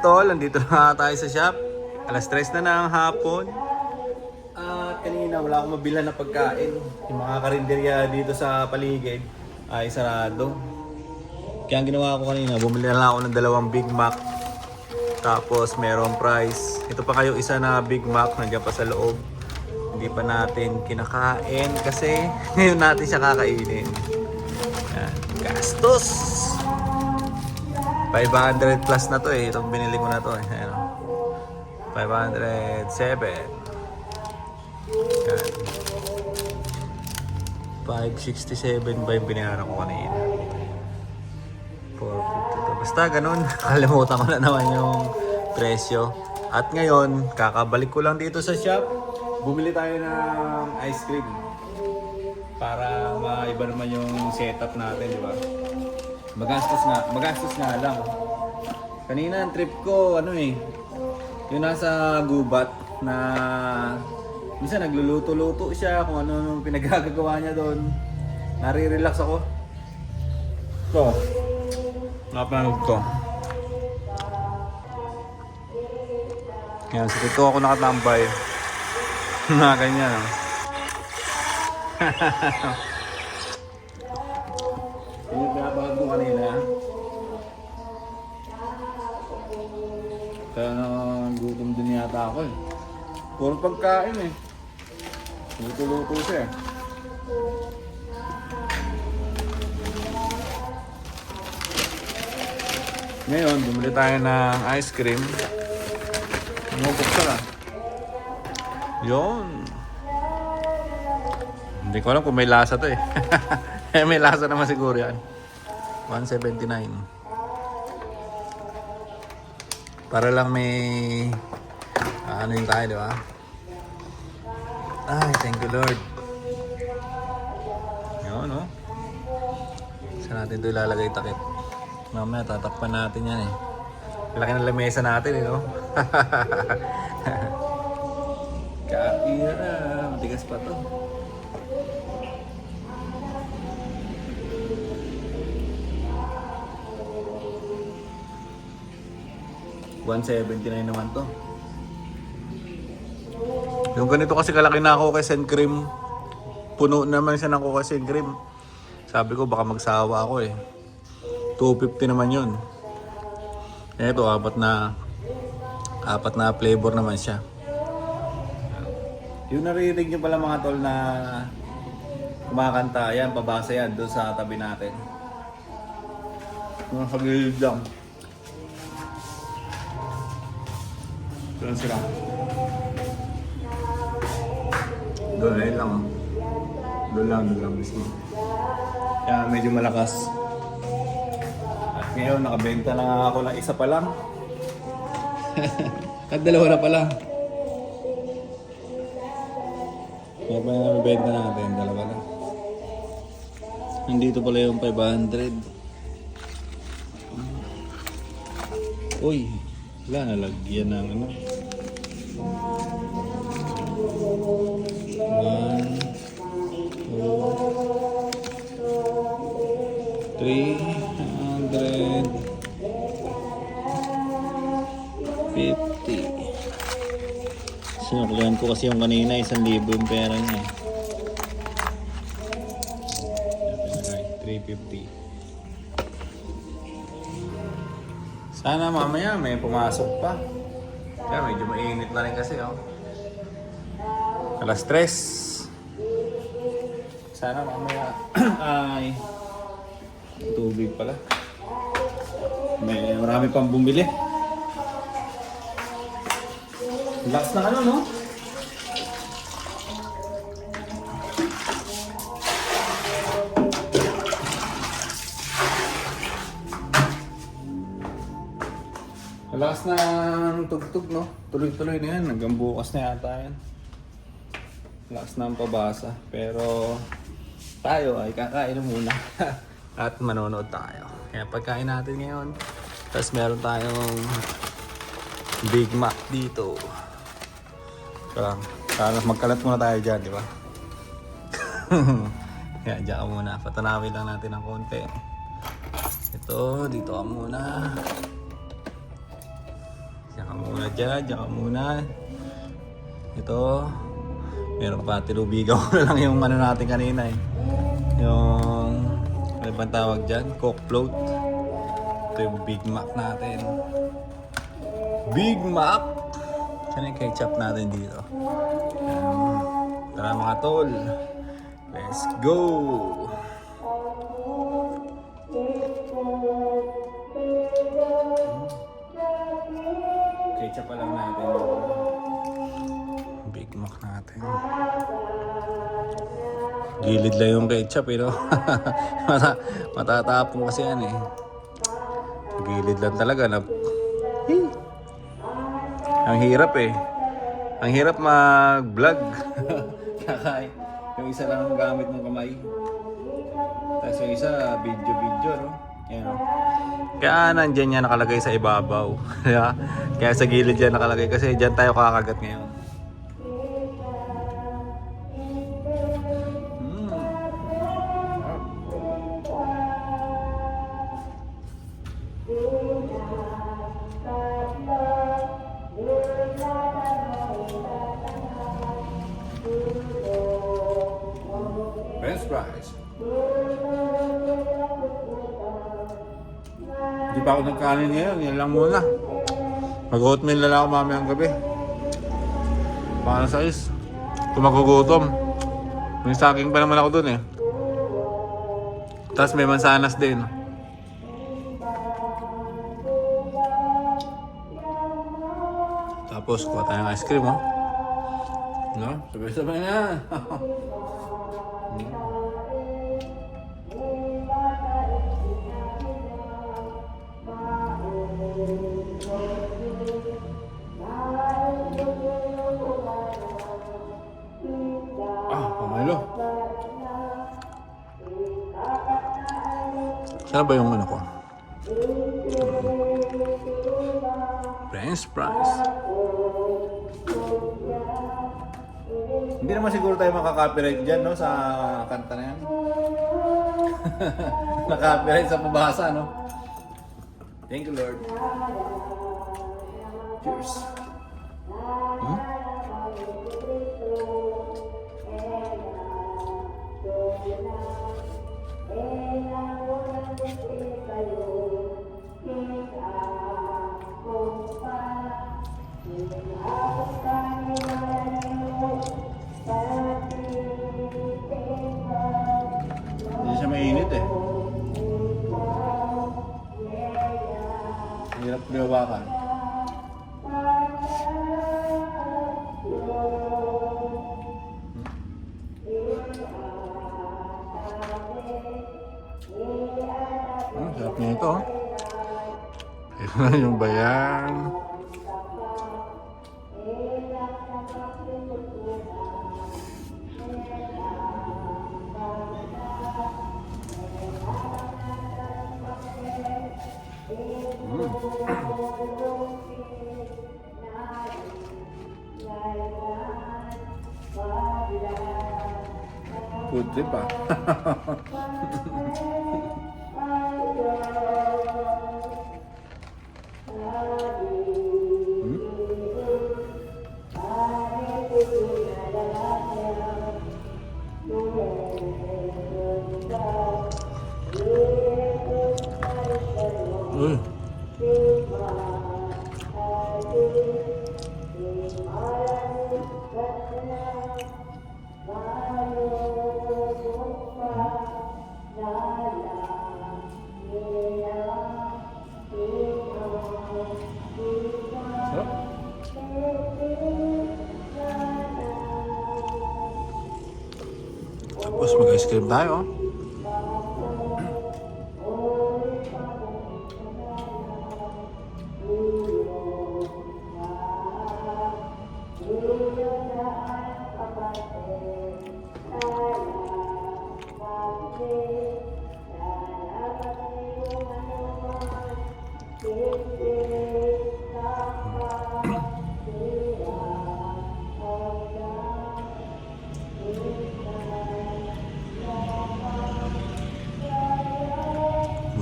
tol, nandito na tayo sa shop. Alas 3 na ng hapon. At kanina wala akong mabilhan na pagkain. Yung mga karinderya dito sa paligid ay sarado. Kaya ang ginawa ko kanina, bumili na lang ako ng 2 Big Mac. Tapos merong fries. Ito pa kayo isa na Big Mac, nandiyan pa sa loob. Hindi pa natin kinakain kasi ngayon natin siya kakainin. Yan. Gastos! 500 plus na to eh. Itong binili ko na to eh. Ayan, 507. Yan. 567 ba yung binayaran ko kanina? 452. Basta ganun. Kalimutan ko na naman yung presyo. At ngayon, kakabalik ko lang dito sa shop. Bumili tayo ng ice cream. Para maiba naman yung setup natin, di ba? Magastos nga lang. Kanina ang trip ko, yung nasa gubat na minsan nagluluto-luto siya kung ano nung pinagagagawa niya doon. Nare-relax ako. Ito, napanood ko. Yan, sa tito ako nakatambay. Na ganyan. Yung pinapanood ko kanina. Kaya gutom din yata ako eh. Puro pagkain eh. Luto-luto siya eh. Ngayon, bumili tayo ng ice cream. Buksan ah. Yun. Hindi ko alam kung may lasa to eh. May lasa naman siguro yan. 179. Para lang may ano yung tayo, di ba? Ay, thank you Lord. Yun, no? Saan natin ito ilalagay takip? Mamaya tatakpan natin yan eh. Laki ng lamesa natin eh, no? Kapira, matigas pa to. $179 naman to. Yung ganito kasi kalaki na ako kay Sen Cream. Puno naman siya ng Coca Sen Cream. Sabi ko baka magsawa ako eh. $250 naman yun. Ito, apat na flavor naman siya. Yung naririnig nyo pala mga tol na kumakanta, yan, babasa yan doon sa tabi natin. Mga kagilid lang. Doon sila. Doon lang. Doon lang mismo. Kaya medyo malakas. At ngayon, nakabenta lang ako ng isa pa lang. At 2 na pala. Kaya pa nabibenta natin, 2 lang. Nandito pala yung 500. Uy, wala nalagyan ng ano. 350. Sinuklihan ko kasi yung kanina 1,000 yung pera niya. 350. Sana mamaya may pumasok pa. Kaya medyo mainit na rin kasi Alas 3. Sana mamaya ay tubig pala. Marami pang bumili. Lakas na no? Lakas na ang tugtog, no? Tuloy-tuloy na yan. Hanggang bukas na yata yan. Lakas na ang pabasa. Pero tayo ay kakain muna. At manonood tayo. Kaya pagkain natin ngayon. Tapos meron tayong Big Mac dito. Sana magkalat muna tayo dyan, di ba? Kaya dyan ka muna. Patanawin lang natin ng konti. Ito, dito ka muna. muna dyan, dyan ka muna. Ito, meron pa, tilubigaw na lang yung ano natin kanina eh. Yung, ano bang tawag dyan? Coke float. Ito yung Big Mac natin. Big Mac! Saan yung ketchup natin dito? Tara mga tol, let's go! Ketchup pa lang natin. Big Mac natin. Gilid lang yung ketchup eh, no? Matatapong kasi yan eh. Gilid lang talaga na... Ang hirap eh. Ang hirap mag-vlog. Yung isa lang ang gamit ng kamay. Tapos yung isa, video, no? Yan, no? Kaya nandyan yan nakalagay sa ibabaw. Kaya sa gilid yan nakalagay kasi dyan tayo kakagat ngayon. French fries. Hindi pa ako nagkanin ngayon, yan lang muna. Mag-oatmeal na lang ako mamayang gabi. Paano sa is? Kung magugutom. May saging pa naman ako dun eh. Tapos may mansanas din. Tapos kuha tayong ice cream, oh. No? Sabay-sabay na. Pamalo. Saan ba yung ano ko? French fries. Hindi naman siguro tayo makaka-copyright dyan, no? Sa kanta na yan. Naka-copyright sa pabasa, no? Thank you, Lord. Cheers. Hindi siya mainit eh. Hirap liwakan. Sarap niya ito. Ito yung bayan. Food trip ah. Tapos mag-ice cream tayo.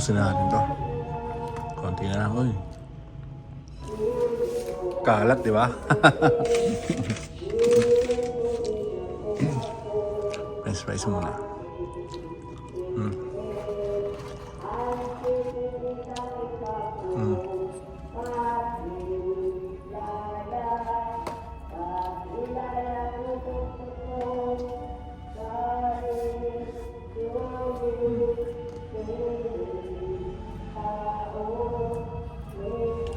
Busin na natin to. Konti na lang, oy. kalat, di ba? French fries muna. Mm. Mm.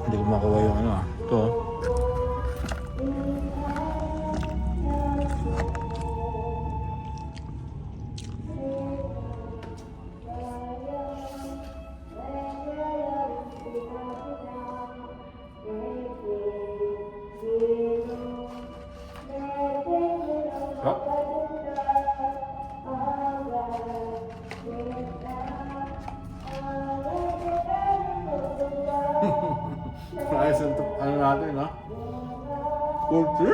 Hindi ko makuha yung ano ah. Ito. Ayos ang ano natin, no? Kulti?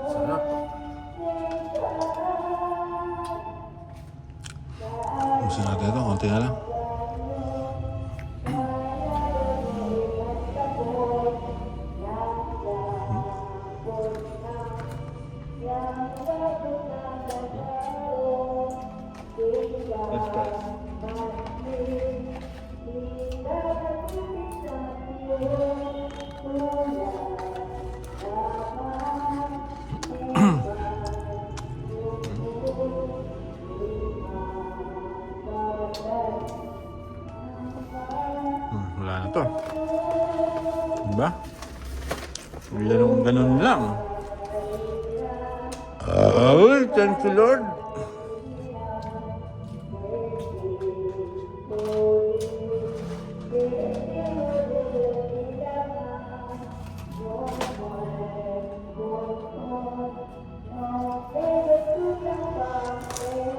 Sarap. Gusto natin ito, konti na lang. Let's go. Wala na to. Diba? Ganun lang. Ay, thank you Lord.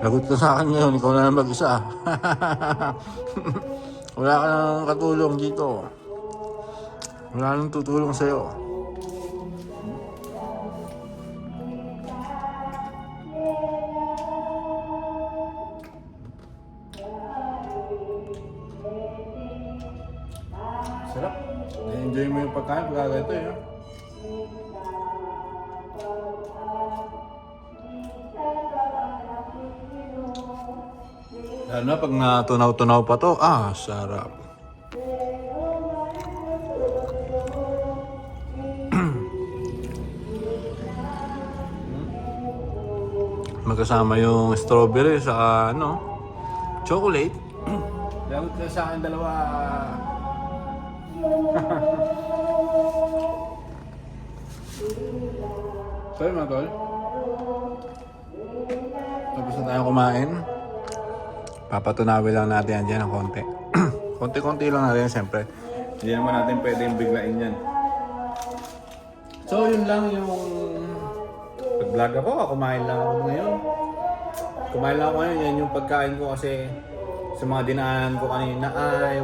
Lagot ka sa akin ngayon, ikaw na lang mag-isa. Wala ka nang katulong dito. Wala nang tutulong sa'yo. Sarap. Na-enjoy mo yung pagkain pagka ito eh. Lalo na pag natunaw-tunaw pa to, sarap. Magkasama yung strawberry sa chocolate. Lagot ka sa akin dalawa. Sorry mga tol. Tapos na tayo kumain. Papatunawin lang natin yan dyan ng konti. Konti-konti lang natin siyempre. Hindi naman natin pwedeng biglain yan. So yun lang yung pag-vlog ako. Kumain lang ako ngayon. Kumain lang ako ngayon. Yan yung pagkain ko kasi sa mga dinaanan ko kanina ay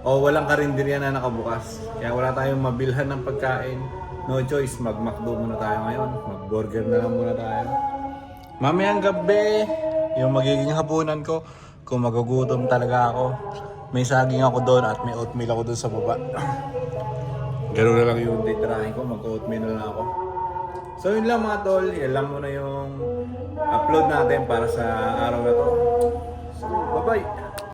walang karinderya na nakabukas. Kaya wala tayong mabilhan ng pagkain. No choice, mag-McDo muna tayo ngayon. Mag-burger na lang muna tayo. Mamayang gabi, yung magiging hapunan ko, kung magugutom talaga ako, may saging ako doon at may oatmeal ako doon sa baba. Ganoon na lang yung titirahin ko, mag-oatmeal na lang ako. So yun lang mga tol, yan lang muna yung upload natin para sa araw na to. So bye-bye!